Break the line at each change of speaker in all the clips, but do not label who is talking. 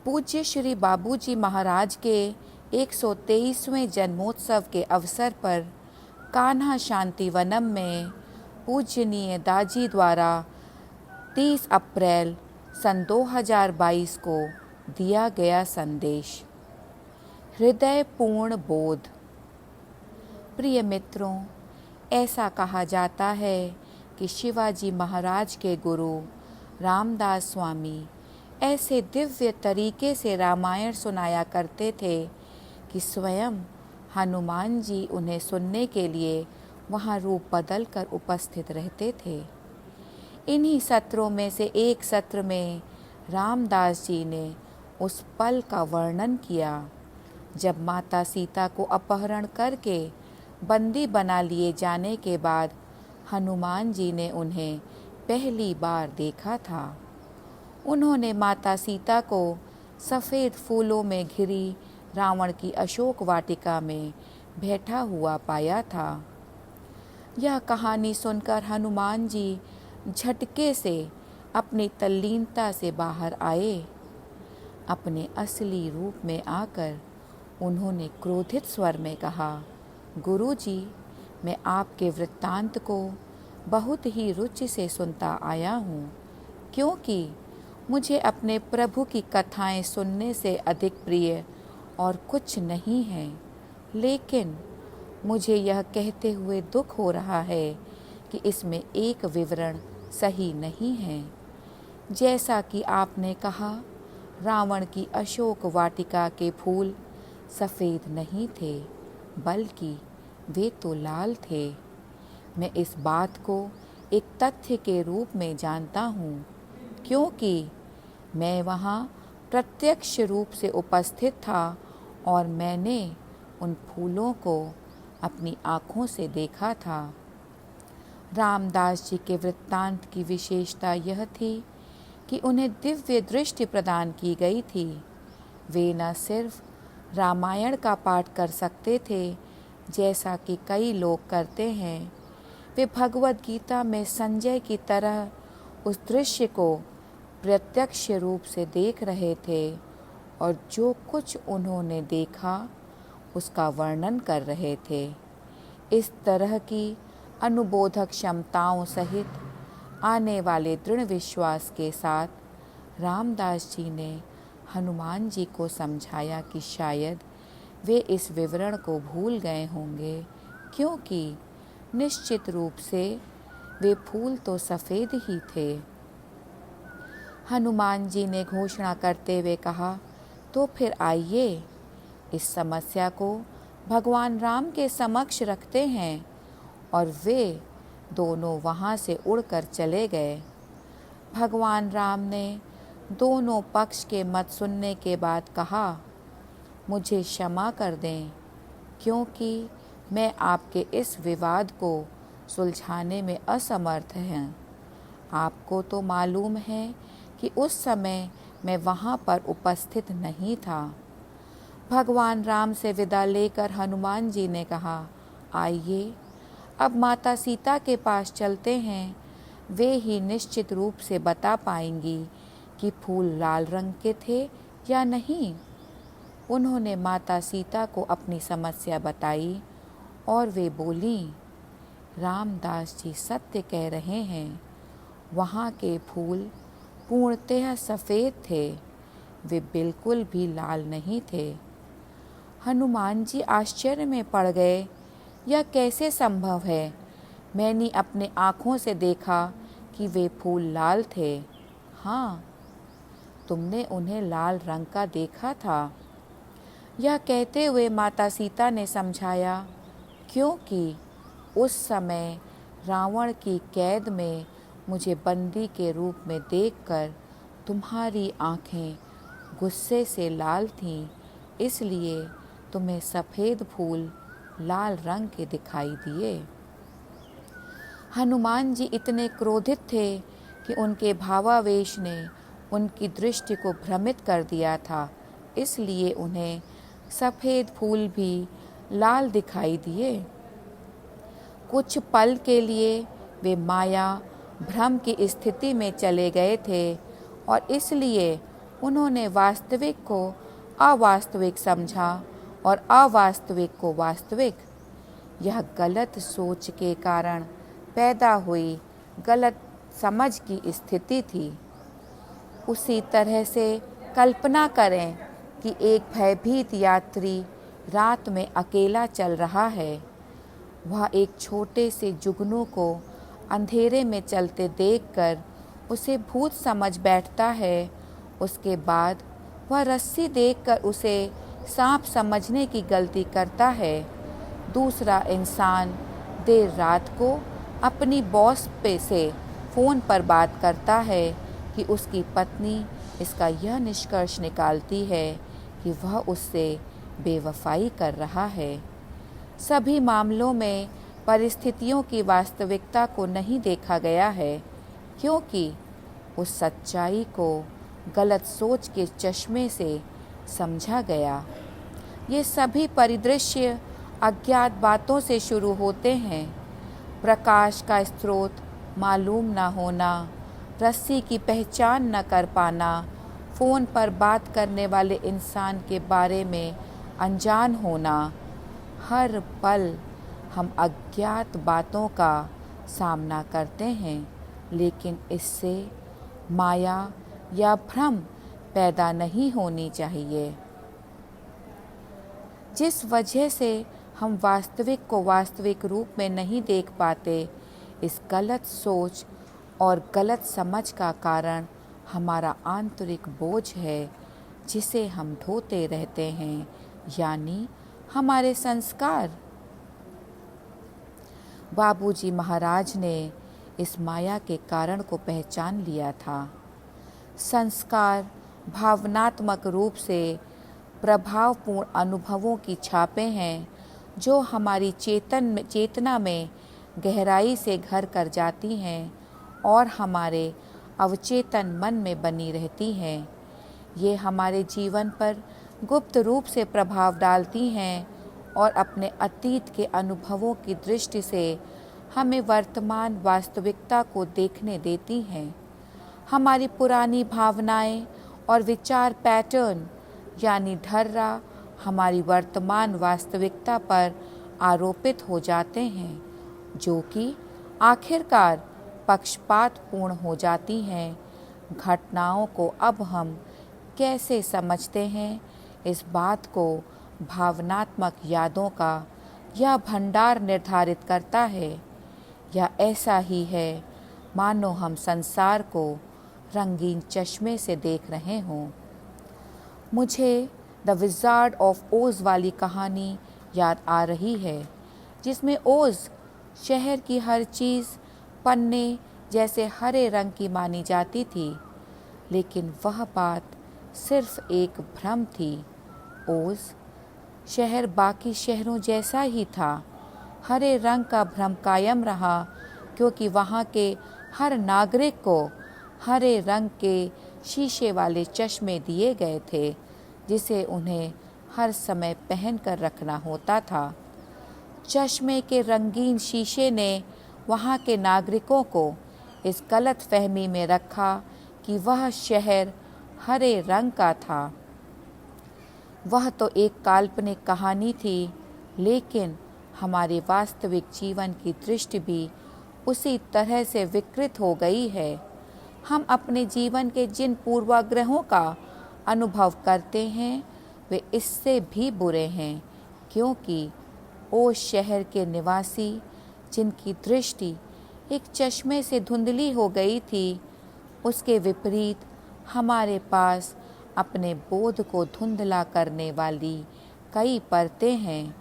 पूज्य श्री बाबूजी महाराज के 123वें जन्मोत्सव के अवसर पर कान्हा शांतिवनम में पूजनीय दाजी द्वारा 30 अप्रैल सन 2022 को दिया गया संदेश। हृदय पूर्ण बोध। प्रिय मित्रों, ऐसा कहा जाता है कि शिवाजी महाराज के गुरु रामदास स्वामी ऐसे दिव्य तरीके से रामायण सुनाया करते थे कि स्वयं हनुमान जी उन्हें सुनने के लिए वहाँ रूप बदल कर उपस्थित रहते थे। इन्हीं सत्रों में से एक सत्र में रामदास जी ने उस पल का वर्णन किया जब माता सीता को अपहरण करके बंदी बना लिए जाने के बाद हनुमान जी ने उन्हें पहली बार देखा था। उन्होंने माता सीता को सफ़ेद फूलों में घिरी रावण की अशोक वाटिका में बैठा हुआ पाया था। यह कहानी सुनकर हनुमान जी झटके से अपनी तल्लीनता से बाहर आए। अपने असली रूप में आकर उन्होंने क्रोधित स्वर में कहा, गुरुजी, मैं आपके वृत्तांत को बहुत ही रुचि से सुनता आया हूँ, क्योंकि मुझे अपने प्रभु की कथाएं सुनने से अधिक प्रिय और कुछ नहीं है। लेकिन मुझे यह कहते हुए दुख हो रहा है कि इसमें एक विवरण सही नहीं है। जैसा कि आपने कहा, रावण की अशोक वाटिका के फूल सफ़ेद नहीं थे, बल्कि वे तो लाल थे। मैं इस बात को एक तथ्य के रूप में जानता हूँ, क्योंकि मैं वहाँ प्रत्यक्ष रूप से उपस्थित था और मैंने उन फूलों को अपनी आँखों से देखा था। रामदास जी के वृत्तांत की विशेषता यह थी कि उन्हें दिव्य दृष्टि प्रदान की गई थी। वे न सिर्फ रामायण का पाठ कर सकते थे, जैसा कि कई लोग करते हैं, वे भगवद गीता में संजय की तरह उस दृश्य को प्रत्यक्ष रूप से देख रहे थे और जो कुछ उन्होंने देखा उसका वर्णन कर रहे थे। इस तरह की अनुबोधक क्षमताओं सहित आने वाले दृढ़ विश्वास के साथ रामदास जी ने हनुमान जी को समझाया कि शायद वे इस विवरण को भूल गए होंगे, क्योंकि निश्चित रूप से वे फूल तो सफ़ेद ही थे। हनुमान जी ने घोषणा करते हुए कहा, तो फिर आइए इस समस्या को भगवान राम के समक्ष रखते हैं। और वे दोनों वहाँ से उड़कर चले गए। भगवान राम ने दोनों पक्ष के मत सुनने के बाद कहा, मुझे क्षमा कर दें, क्योंकि मैं आपके इस विवाद को सुलझाने में असमर्थ हैं। आपको तो मालूम है कि उस समय मैं वहाँ पर उपस्थित नहीं था। भगवान राम से विदा लेकर हनुमान जी ने कहा, आइए अब माता सीता के पास चलते हैं। वे ही निश्चित रूप से बता पाएंगी कि फूल लाल रंग के थे या नहीं। उन्होंने माता सीता को अपनी समस्या बताई और वे बोली, रामदास जी सत्य कह रहे हैं, वहाँ के फूल पूर्णतः सफ़ेद थे, वे बिल्कुल भी लाल नहीं थे। हनुमान जी आश्चर्य में पड़ गए, यह कैसे संभव है? मैंने अपने आँखों से देखा कि वे फूल लाल थे। हाँ, तुमने उन्हें लाल रंग का देखा था। यह कहते हुए माता सीता ने समझाया, क्योंकि उस समय रावण की कैद में मुझे बंदी के रूप में देखकर तुम्हारी आँखें गुस्से से लाल थीं, इसलिए तुम्हें सफ़ेद फूल लाल रंग के दिखाई दिए। हनुमान जी इतने क्रोधित थे कि उनके भावावेश ने उनकी दृष्टि को भ्रमित कर दिया था, इसलिए उन्हें सफ़ेद फूल भी लाल दिखाई दिए। कुछ पल के लिए वे माया भ्रम की स्थिति में चले गए थे और इसलिए उन्होंने वास्तविक को अवास्तविक समझा और अवास्तविक को वास्तविक। यह गलत सोच के कारण पैदा हुई गलत समझ की स्थिति थी। उसी तरह से कल्पना करें कि एक भयभीत यात्री रात में अकेला चल रहा है। वह एक छोटे से जुगनू को अंधेरे में चलते देखकर उसे भूत समझ बैठता है। उसके बाद वह रस्सी देखकर उसे सांप समझने की गलती करता है। दूसरा इंसान देर रात को अपनी बॉस से फ़ोन पर बात करता है कि उसकी पत्नी इसका यह निष्कर्ष निकालती है कि वह उससे बेवफाई कर रहा है। सभी मामलों में परिस्थितियों की वास्तविकता को नहीं देखा गया है, क्योंकि उस सच्चाई को गलत सोच के चश्मे से समझा गया। ये सभी परिदृश्य अज्ञात बातों से शुरू होते हैं। प्रकाश का स्रोत मालूम न होना, रस्सी की पहचान न कर पाना, फ़ोन पर बात करने वाले इंसान के बारे में अनजान होना। हर पल हम अज्ञात बातों का सामना करते हैं, लेकिन इससे माया या भ्रम पैदा नहीं होनी चाहिए। जिस वजह से हम वास्तविक को वास्तविक रूप में नहीं देख पाते, इस गलत सोच और गलत समझ का कारण हमारा आंतरिक बोझ है, जिसे हम ढोते रहते हैं, यानी हमारे संस्कार। बाबूजी महाराज ने इस माया के कारण को पहचान लिया था। संस्कार भावनात्मक रूप से प्रभावपूर्ण अनुभवों की छापें हैं जो हमारी चेतना में गहराई से घर कर जाती हैं और हमारे अवचेतन मन में बनी रहती हैं। ये हमारे जीवन पर गुप्त रूप से प्रभाव डालती हैं और अपने अतीत के अनुभवों की दृष्टि से हमें वर्तमान वास्तविकता को देखने देती हैं। हमारी पुरानी भावनाएं और विचार पैटर्न यानी ढर्रा हमारी वर्तमान वास्तविकता पर आरोपित हो जाते हैं, जो कि आखिरकार पक्षपातपूर्ण हो जाती हैं। घटनाओं को अब हम कैसे समझते हैं, इस बात को भावनात्मक यादों का यह भंडार निर्धारित करता है। यह ऐसा ही है मानो हम संसार को रंगीन चश्मे से देख रहे हों। मुझे द विज़ार्ड ऑफ ओज़ वाली कहानी याद आ रही है, जिसमें ओज़ शहर की हर चीज़ पन्ने जैसे हरे रंग की मानी जाती थी, लेकिन वह बात सिर्फ एक भ्रम थी। ओज़ शहर बाकी शहरों जैसा ही था। हरे रंग का भ्रम कायम रहा क्योंकि वहाँ के हर नागरिक को हरे रंग के शीशे वाले चश्मे दिए गए थे, जिसे उन्हें हर समय पहन कर रखना होता था। चश्मे के रंगीन शीशे ने वहाँ के नागरिकों को इस गलत फहमी में रखा कि वह शहर हरे रंग का था। वह तो एक काल्पनिक कहानी थी, लेकिन हमारे वास्तविक जीवन की दृष्टि भी उसी तरह से विकृत हो गई है। हम अपने जीवन के जिन पूर्वाग्रहों का अनुभव करते हैं, वे इससे भी बुरे हैं, क्योंकि उस शहर के निवासी जिनकी दृष्टि एक चश्मे से धुंधली हो गई थी, उसके विपरीत हमारे पास अपने बोध को धुंधला करने वाली कई परतें हैं।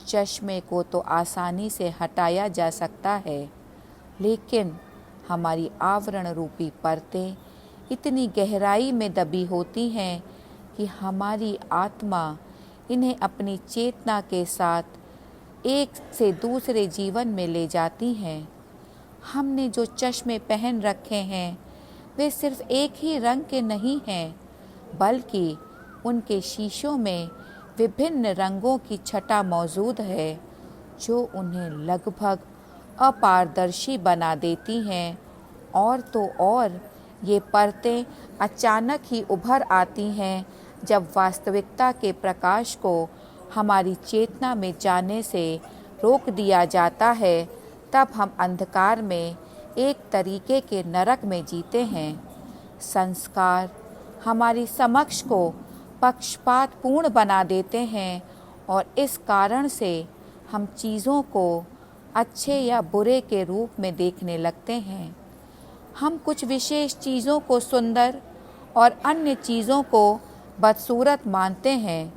चश्मे को तो आसानी से हटाया जा सकता है, लेकिन हमारी आवरण रूपी परतें इतनी गहराई में दबी होती हैं कि हमारी आत्मा इन्हें अपनी चेतना के साथ एक से दूसरे जीवन में ले जाती हैं। हमने जो चश्मे पहन रखे हैं, वे सिर्फ एक ही रंग के नहीं हैं, बल्कि उनके शीशों में विभिन्न रंगों की छटा मौजूद है, जो उन्हें लगभग अपारदर्शी बना देती हैं। और तो और ये परतें अचानक ही उभर आती हैं जब वास्तविकता के प्रकाश को हमारी चेतना में जाने से रोक दिया जाता है। तब हम अंधकार में एक तरीके के नरक में जीते हैं। संस्कार हमारी समझ को पक्षपातपूर्ण बना देते हैं और इस कारण से हम चीज़ों को अच्छे या बुरे के रूप में देखने लगते हैं। हम कुछ विशेष चीज़ों को सुंदर और अन्य चीज़ों को बदसूरत मानते हैं,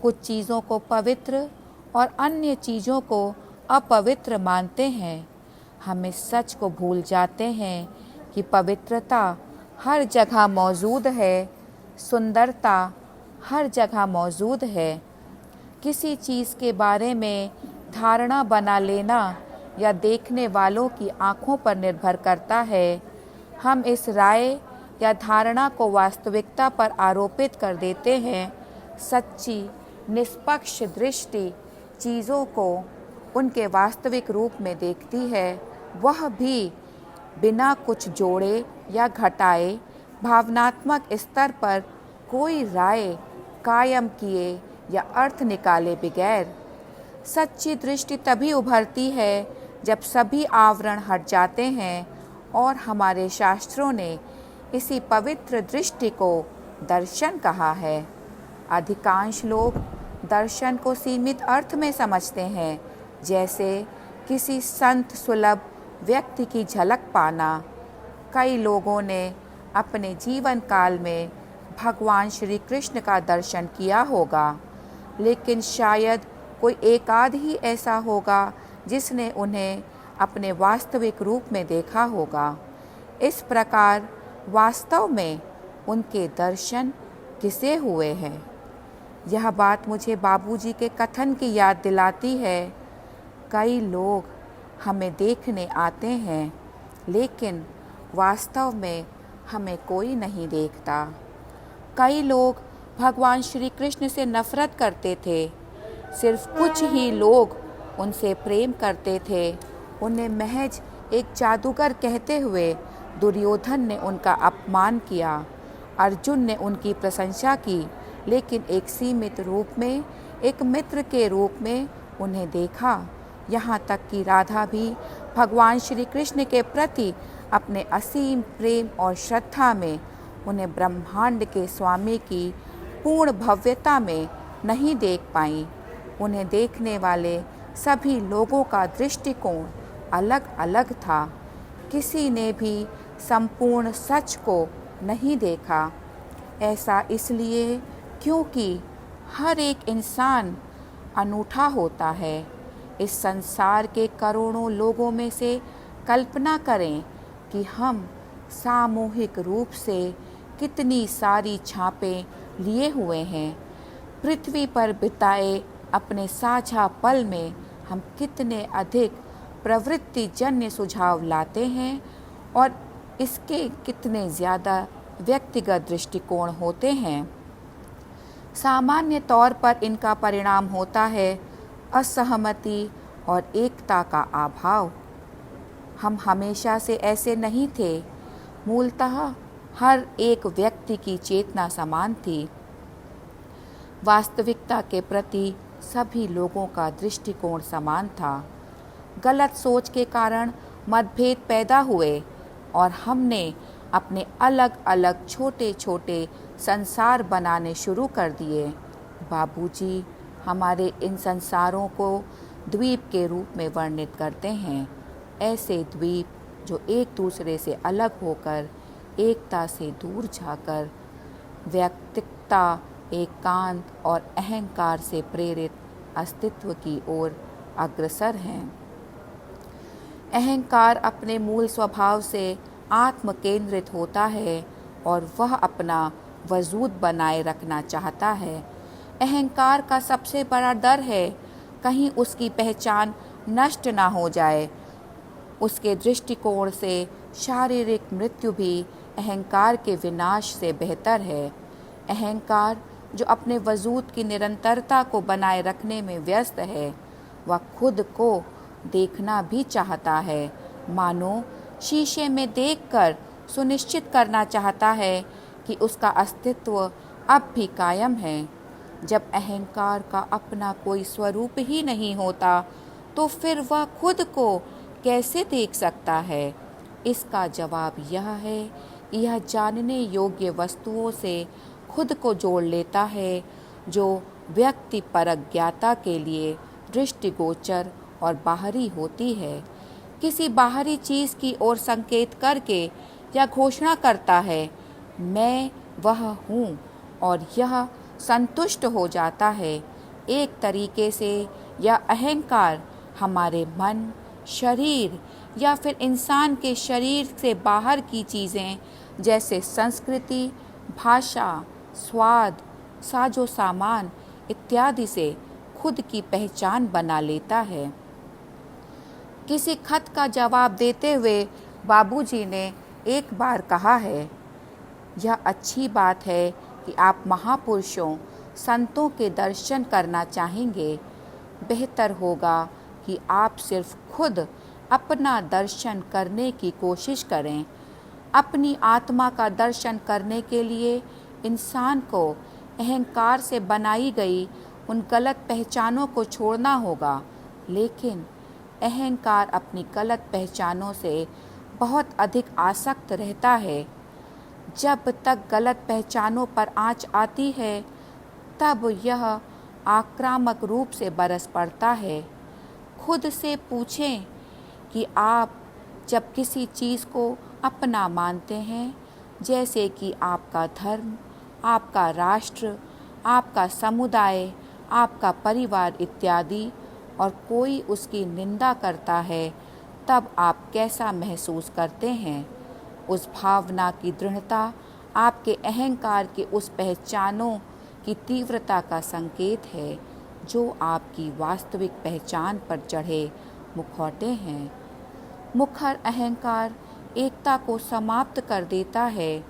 कुछ चीज़ों को पवित्र और अन्य चीज़ों को अपवित्र मानते हैं। हम इस सच को भूल जाते हैं कि पवित्रता हर जगह मौजूद है, सुंदरता हर जगह मौजूद है। किसी चीज़ के बारे में धारणा बना लेना या देखने वालों की आँखों पर निर्भर करता है। हम इस राय या धारणा को वास्तविकता पर आरोपित कर देते हैं। सच्ची निष्पक्ष दृष्टि चीज़ों को उनके वास्तविक रूप में देखती है, वह भी बिना कुछ जोड़े या घटाए, भावनात्मक स्तर पर कोई राय कायम किए या अर्थ निकाले बगैर। सच्ची दृष्टि तभी उभरती है जब सभी आवरण हट जाते हैं और हमारे शास्त्रों ने इसी पवित्र दृष्टि को दर्शन कहा है। अधिकांश लोग दर्शन को सीमित अर्थ में समझते हैं, जैसे किसी संत सुलभ व्यक्ति की झलक पाना। कई लोगों ने अपने जीवन काल में भगवान श्री कृष्ण का दर्शन किया होगा, लेकिन शायद कोई एकाध ही ऐसा होगा जिसने उन्हें अपने वास्तविक रूप में देखा होगा। इस प्रकार वास्तव में उनके दर्शन किसे हुए हैं? यह बात मुझे बाबूजी के कथन की याद दिलाती है। कई लोग हमें देखने आते हैं, लेकिन वास्तव में हमें कोई नहीं देखता। कई लोग भगवान श्री कृष्ण से नफरत करते थे, सिर्फ कुछ ही लोग उनसे प्रेम करते थे। उन्हें महज एक जादूगर कहते हुए दुर्योधन ने उनका अपमान किया। अर्जुन ने उनकी प्रशंसा की, लेकिन एक सीमित रूप में, एक मित्र के रूप में उन्हें देखा। यहाँ तक कि राधा भी भगवान श्री कृष्ण के प्रति अपने असीम प्रेम और श्रद्धा में उन्हें ब्रह्मांड के स्वामी की पूर्ण भव्यता में नहीं देख पाई। उन्हें देखने वाले सभी लोगों का दृष्टिकोण अलग अलग था। किसी ने भी संपूर्ण सच को नहीं देखा। ऐसा इसलिए क्योंकि हर एक इंसान अनूठा होता है। इस संसार के करोड़ों लोगों में से कल्पना करें कि हम सामूहिक रूप से कितनी सारी छापें लिए हुए हैं। पृथ्वी पर बिताए अपने साझा पल में हम कितने अधिक प्रवृत्तिजन्य सुझाव लाते हैं और इसके कितने ज़्यादा व्यक्तिगत दृष्टिकोण होते हैं। सामान्य तौर पर इनका परिणाम होता है असहमति और एकता का अभाव। हम हमेशा से ऐसे नहीं थे। मूलतः हर एक व्यक्ति की चेतना समान थी। वास्तविकता के प्रति सभी लोगों का दृष्टिकोण समान था। गलत सोच के कारण मतभेद पैदा हुए और हमने अपने अलग अलग छोटे छोटे संसार बनाने शुरू कर दिए। बाबूजी हमारे इन संसारों को द्वीप के रूप में वर्णित करते हैं। ऐसे द्वीप जो एक दूसरे से अलग होकर एकता से दूर जाकर व्यक्तिगता, एकांत और अहंकार से प्रेरित अस्तित्व की ओर अग्रसर हैं। अहंकार अपने मूल स्वभाव से आत्म केंद्रित होता है और वह अपना वजूद बनाए रखना चाहता है। अहंकार का सबसे बड़ा डर है कहीं उसकी पहचान नष्ट ना हो जाए। उसके दृष्टिकोण से शारीरिक मृत्यु भी अहंकार के विनाश से बेहतर है। अहंकार जो अपने वजूद की निरंतरता को बनाए रखने में व्यस्त है, वह खुद को देखना भी चाहता है, मानो शीशे में देखकर सुनिश्चित करना चाहता है कि उसका अस्तित्व अब भी कायम है। जब अहंकार का अपना कोई स्वरूप ही नहीं होता तो फिर वह खुद को कैसे देख सकता है? इसका जवाब यह है कि यह जानने योग्य वस्तुओं से खुद को जोड़ लेता है जो व्यक्ति परज्ञाता के लिए दृष्टिगोचर और बाहरी होती है। किसी बाहरी चीज़ की ओर संकेत करके यह घोषणा करता है, मैं वह हूँ, और यह संतुष्ट हो जाता है। एक तरीके से यह अहंकार हमारे मन, शरीर या फिर इंसान के शरीर से बाहर की चीज़ें जैसे संस्कृति, भाषा, स्वाद, साजो सामान इत्यादि से खुद की पहचान बना लेता है। किसी खत का जवाब देते हुए बाबूजी ने एक बार कहा है, यह अच्छी बात है कि आप महापुरुषों, संतों के दर्शन करना चाहेंगे। बेहतर होगा कि आप सिर्फ खुद अपना दर्शन करने की कोशिश करें। अपनी आत्मा का दर्शन करने के लिए इंसान को अहंकार से बनाई गई उन गलत पहचानों को छोड़ना होगा, लेकिन अहंकार अपनी गलत पहचानों से बहुत अधिक आसक्त रहता है। जब तक गलत पहचानों पर आँच आती है तब यह आक्रामक रूप से बरस पड़ता है। खुद से पूछें कि आप जब किसी चीज़ को अपना मानते हैं, जैसे कि आपका धर्म, आपका राष्ट्र, आपका समुदाय, आपका परिवार इत्यादि, और कोई उसकी निंदा करता है, तब आप कैसा महसूस करते हैं? उस भावना की दृढ़ता आपके अहंकार के उस पहचानों की तीव्रता का संकेत है जो आपकी वास्तविक पहचान पर चढ़े मुखौटे हैं। मुखर अहंकार एकता को समाप्त कर देता है।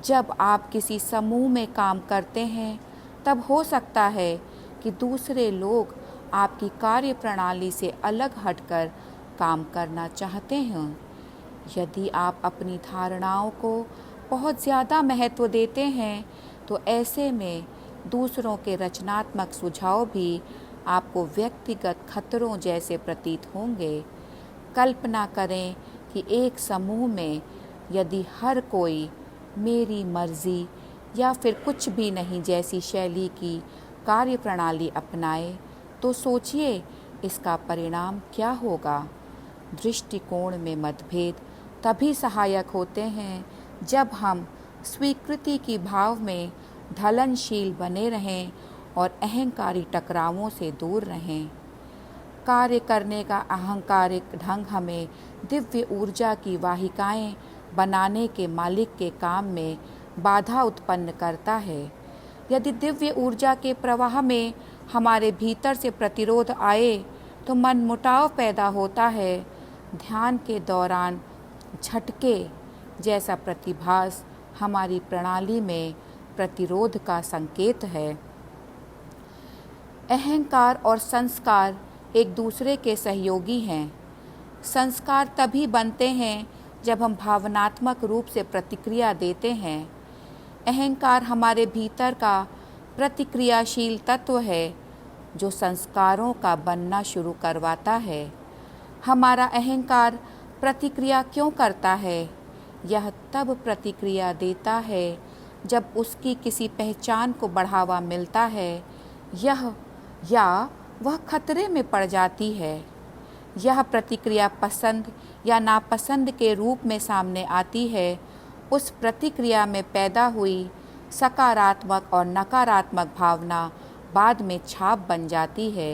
जब आप किसी समूह में काम करते हैं तब हो सकता है कि दूसरे लोग आपकी कार्य प्रणाली से अलग हटकर काम करना चाहते हैं। यदि आप अपनी धारणाओं को बहुत ज़्यादा महत्व देते हैं तो ऐसे में दूसरों के रचनात्मक सुझाव भी आपको व्यक्तिगत खतरों जैसे प्रतीत होंगे। कल्पना करें कि एक समूह में यदि हर कोई मेरी मर्जी या फिर कुछ भी नहीं जैसी शैली की कार्य प्रणाली अपनाए तो सोचिए इसका परिणाम क्या होगा। दृष्टिकोण में मतभेद तभी सहायक होते हैं जब हम स्वीकृति की भाव में ढलनशील बने रहें और अहंकारी टकरावों से दूर रहें। कार्य करने का अहंकारिक ढंग हमें दिव्य ऊर्जा की वाहिकाएं बनाने के मालिक के काम में बाधा उत्पन्न करता है। यदि दिव्य ऊर्जा के प्रवाह में हमारे भीतर से प्रतिरोध आए तो मनमुटाव पैदा होता है। ध्यान के दौरान झटके जैसा प्रतिभास हमारी प्रणाली में प्रतिरोध का संकेत है। अहंकार और संस्कार एक दूसरे के सहयोगी हैं। संस्कार तभी बनते हैं जब हम भावनात्मक रूप से प्रतिक्रिया देते हैं। अहंकार हमारे भीतर का प्रतिक्रियाशील तत्व है जो संस्कारों का बनना शुरू करवाता है। हमारा अहंकार प्रतिक्रिया क्यों करता है? यह तब प्रतिक्रिया देता है जब उसकी किसी पहचान को बढ़ावा मिलता है या वह खतरे में पड़ जाती है। यह प्रतिक्रिया पसंद या नापसंद के रूप में सामने आती है। उस प्रतिक्रिया में पैदा हुई सकारात्मक और नकारात्मक भावना बाद में छाप बन जाती है।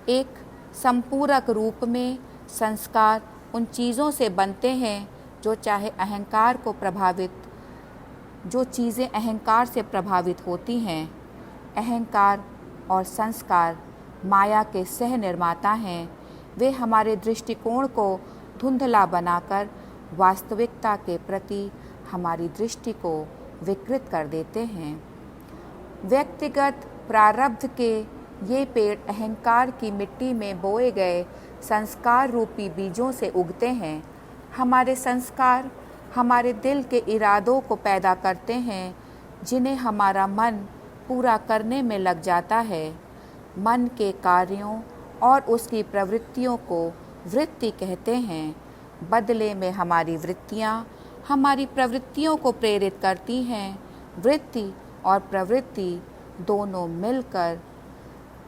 एक संपूरक रूप में संस्कार उन चीज़ों से बनते हैं जो चीज़ें अहंकार से प्रभावित होती हैं। अहंकार और संस्कार माया के सह निर्माता हैं। वे हमारे दृष्टिकोण को धुंधला बनाकर वास्तविकता के प्रति हमारी दृष्टि को विकृत कर देते हैं। व्यक्तिगत प्रारब्ध के ये पेड़ अहंकार की मिट्टी में बोए गए संस्कार रूपी बीजों से उगते हैं। हमारे संस्कार हमारे दिल के इरादों को पैदा करते हैं जिन्हें हमारा मन पूरा करने में लग जाता है। मन के कार्यों और उसकी प्रवृत्तियों को वृत्ति कहते हैं। बदले में हमारी वृत्तियाँ हमारी प्रवृत्तियों को प्रेरित करती हैं। वृत्ति और प्रवृत्ति दोनों मिलकर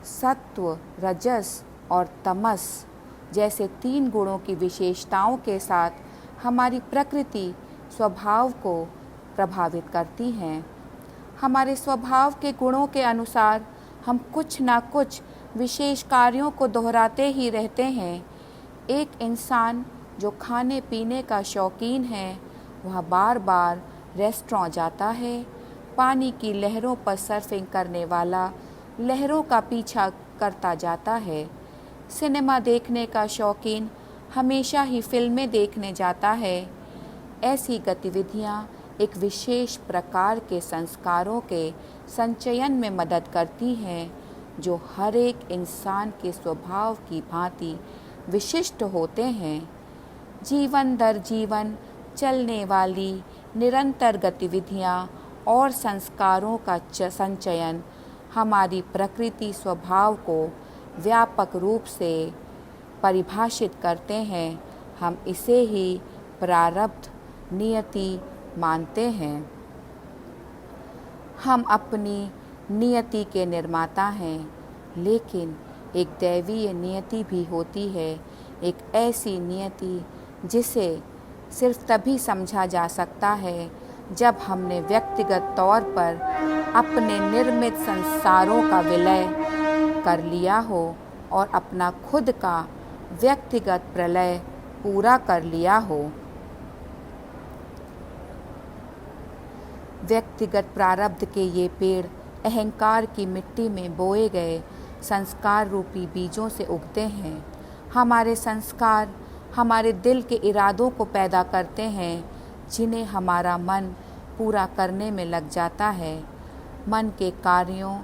सत्व, रजस और तमस जैसे 3 गुणों की विशेषताओं के साथ हमारी प्रकृति स्वभाव को प्रभावित करती हैं। हमारे स्वभाव के गुणों के अनुसार हम कुछ ना कुछ विशेष कार्यों को दोहराते ही रहते हैं। एक इंसान जो खाने पीने का शौकीन है वह बार बार रेस्टोरेंट जाता है। पानी की लहरों पर सर्फिंग करने वाला लहरों का पीछा करता जाता है। सिनेमा देखने का शौकीन हमेशा ही फिल्में देखने जाता है। ऐसी गतिविधियाँ एक विशेष प्रकार के संस्कारों के संचयन में मदद करती हैं जो हर एक इंसान के स्वभाव की भांति विशिष्ट होते हैं। जीवन दर जीवन चलने वाली निरंतर गतिविधियाँ और संस्कारों का संचयन हमारी प्रकृति स्वभाव को व्यापक रूप से परिभाषित करते हैं। हम इसे ही प्रारब्ध नियति मानते हैं। हम अपनी नियति के निर्माता हैं, लेकिन एक दैवीय नियति भी होती है। एक ऐसी नियति जिसे सिर्फ तभी समझा जा सकता है जब हमने व्यक्तिगत तौर पर अपने निर्मित संसारों का विलय कर लिया हो और अपना खुद का व्यक्तिगत प्रलय पूरा कर लिया हो। व्यक्तिगत प्रारब्ध के ये पेड़ अहंकार की मिट्टी में बोए गए संस्कार रूपी बीजों से उगते हैं। हमारे संस्कार हमारे दिल के इरादों को पैदा करते हैं जिन्हें हमारा मन पूरा करने में लग जाता है। मन के कार्यों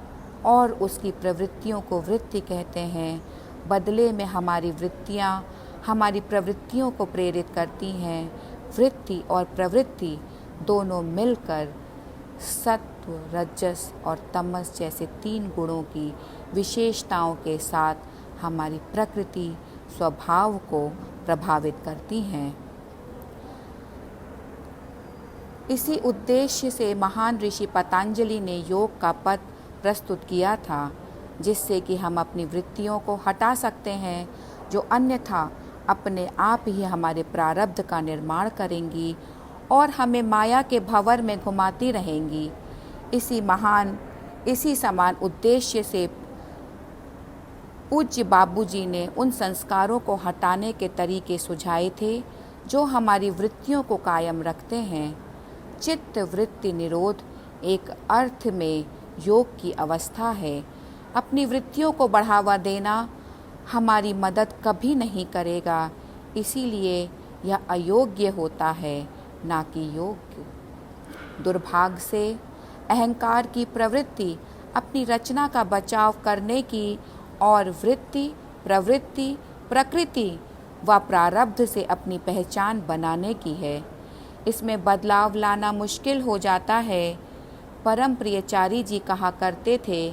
और उसकी प्रवृत्तियों को वृत्ति कहते हैं। बदले में हमारी वृत्तियाँ हमारी प्रवृत्तियों को प्रेरित करती हैं। वृत्ति और प्रवृत्ति दोनों मिलकर सत्व, रजस और तमस जैसे 3 गुणों की विशेषताओं के साथ हमारी प्रकृति स्वभाव को प्रभावित करती हैं। इसी उद्देश्य से महान ऋषि पतंजलि ने योग का पथ प्रस्तुत किया था, जिससे कि हम अपनी वृत्तियों को हटा सकते हैं जो अन्यथा अपने आप ही हमारे प्रारब्ध का निर्माण करेंगी और हमें माया के भंवर में घुमाती रहेंगी। इसी समान उद्देश्य से पूज्य बाबूजी ने उन संस्कारों को हटाने के तरीके सुझाए थे जो हमारी वृत्तियों को कायम रखते हैं। चित्त वृत्ति निरोध एक अर्थ में योग की अवस्था है। अपनी वृत्तियों को बढ़ावा देना हमारी मदद कभी नहीं करेगा, इसीलिए यह अयोग्य होता है, ना कि योग्य। दुर्भाग्य से अहंकार की प्रवृत्ति अपनी रचना का बचाव करने की और वृत्ति, प्रवृत्ति, प्रकृति व प्रारब्ध से अपनी पहचान बनाने की है। इसमें बदलाव लाना मुश्किल हो जाता है। परम प्रियचारी जी कहा करते थे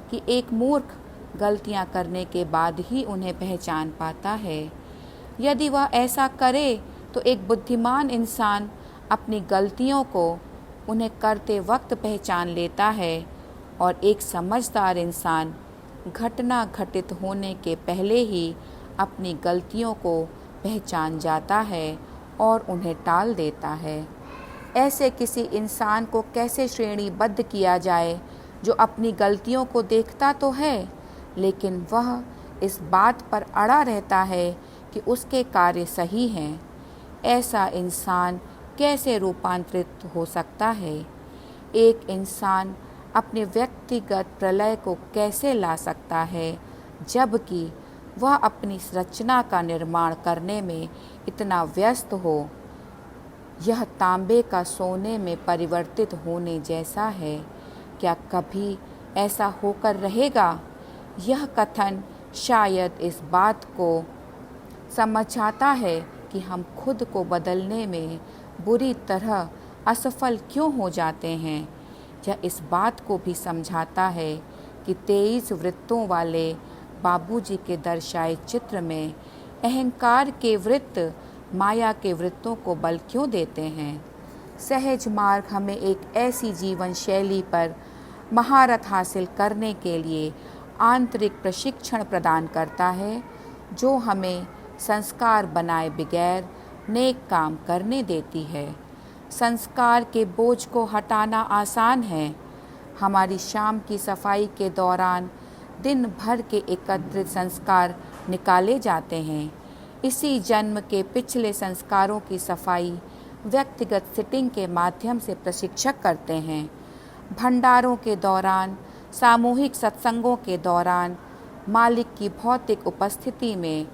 कि एक मूर्ख गलतियां करने के बाद ही उन्हें पहचान पाता है। यदि वह ऐसा करे तो एक बुद्धिमान इंसान अपनी गलतियों को उन्हें करते वक्त पहचान लेता है और एक समझदार इंसान घटना घटित होने के पहले ही अपनी गलतियों को पहचान जाता है और उन्हें टाल देता है। ऐसे किसी इंसान को कैसे श्रेणीबद्ध किया जाए जो अपनी गलतियों को देखता तो है, लेकिन वह इस बात पर अड़ा रहता है कि उसके कार्य सही हैं। ऐसा इंसान कैसे रूपांतरित हो सकता है? एक इंसान अपने व्यक्तिगत प्रलय को कैसे ला सकता है, जबकि वह अपनी रचना का निर्माण करने में इतना व्यस्त हो? यह तांबे का सोने में परिवर्तित होने जैसा है। क्या कभी ऐसा होकर रहेगा? यह कथन शायद इस बात को समझाता है कि हम खुद को बदलने में बुरी तरह असफल क्यों हो जाते हैं। यह इस बात को भी समझाता है कि 23 वृत्तों वाले बाबूजी के दर्शाए चित्र में अहंकार के वृत्त माया के वृत्तों को बल क्यों देते हैं। सहज मार्ग हमें एक ऐसी जीवन शैली पर महारत हासिल करने के लिए आंतरिक प्रशिक्षण प्रदान करता है, जो हमें संस्कार बनाए बगैर नेक काम करने देती है। संस्कार के बोझ को हटाना आसान है। हमारी शाम की सफाई के दौरान दिन भर के एकत्रित संस्कार निकाले जाते हैं। इसी जन्म के पिछले संस्कारों की सफाई व्यक्तिगत सिटिंग के माध्यम से प्रशिक्षक करते हैं। भंडारों के दौरान, सामूहिक सत्संगों के दौरान, मालिक की भौतिक उपस्थिति में,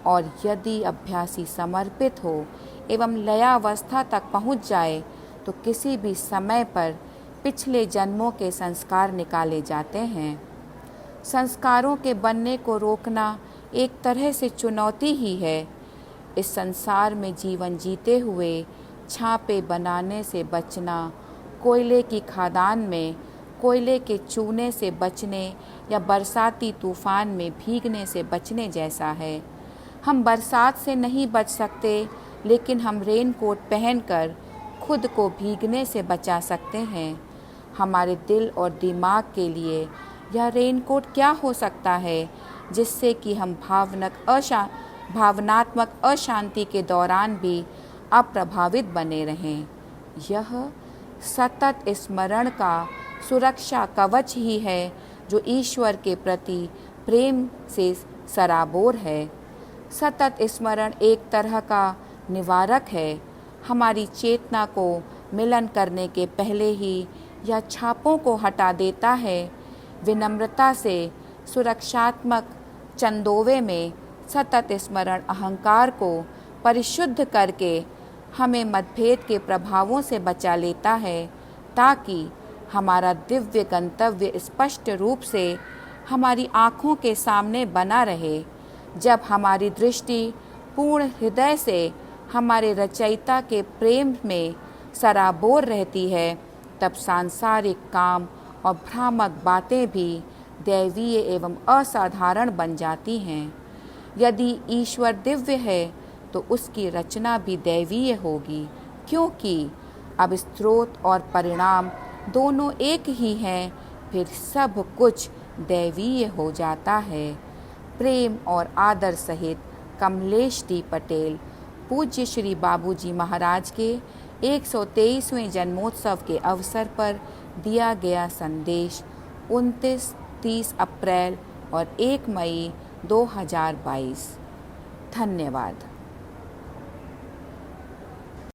और यदि अभ्यासी समर्पित हो एवं लयावस्था तक पहुंच जाए तो किसी भी समय पर पिछले जन्मों के संस्कार निकाले जाते हैं। संस्कारों के बनने को रोकना एक तरह से चुनौती ही है। इस संसार में जीवन जीते हुए छापे बनाने से बचना, कोयले की खदान में कोयले के चूने से बचने या बरसाती तूफान में भीगने से बचने जैसा है। हम बरसात से नहीं बच सकते, लेकिन हम रेनकोट पहनकर खुद को भीगने से बचा सकते हैं। हमारे दिल और दिमाग के लिए यह रेनकोट क्या हो सकता है, जिससे कि हम भावनात्मक अशांति के दौरान भी अप्रभावित बने रहें। यह सतत स्मरण का सुरक्षा कवच ही है, जो ईश्वर के प्रति प्रेम से सराबोर है। सतत स्मरण एक तरह का निवारक है। हमारी चेतना को मिलन करने के पहले ही यह छापों को हटा देता है। विनम्रता से सुरक्षात्मक चंदोवे में सतत स्मरण अहंकार को परिशुद्ध करके हमें मतभेद के प्रभावों से बचा लेता है, ताकि हमारा दिव्य गंतव्य स्पष्ट रूप से हमारी आँखों के सामने बना रहे। जब हमारी दृष्टि पूर्ण हृदय से हमारे रचयिता के प्रेम में सराबोर रहती है, तब सांसारिक काम और भ्रामक बातें भी दैवीय एवं असाधारण बन जाती हैं। यदि ईश्वर दिव्य है तो उसकी रचना भी दैवीय होगी, क्योंकि अब स्रोत और परिणाम दोनों एक ही हैं। फिर सब कुछ दैवीय हो जाता है। प्रेम और आदर सहित कमलेश डी पटेल, पूज्य श्री बाबूजी महाराज के 123वें जन्मोत्सव के अवसर पर दिया गया संदेश 29-30 अप्रैल और 1 मई 2022। धन्यवाद।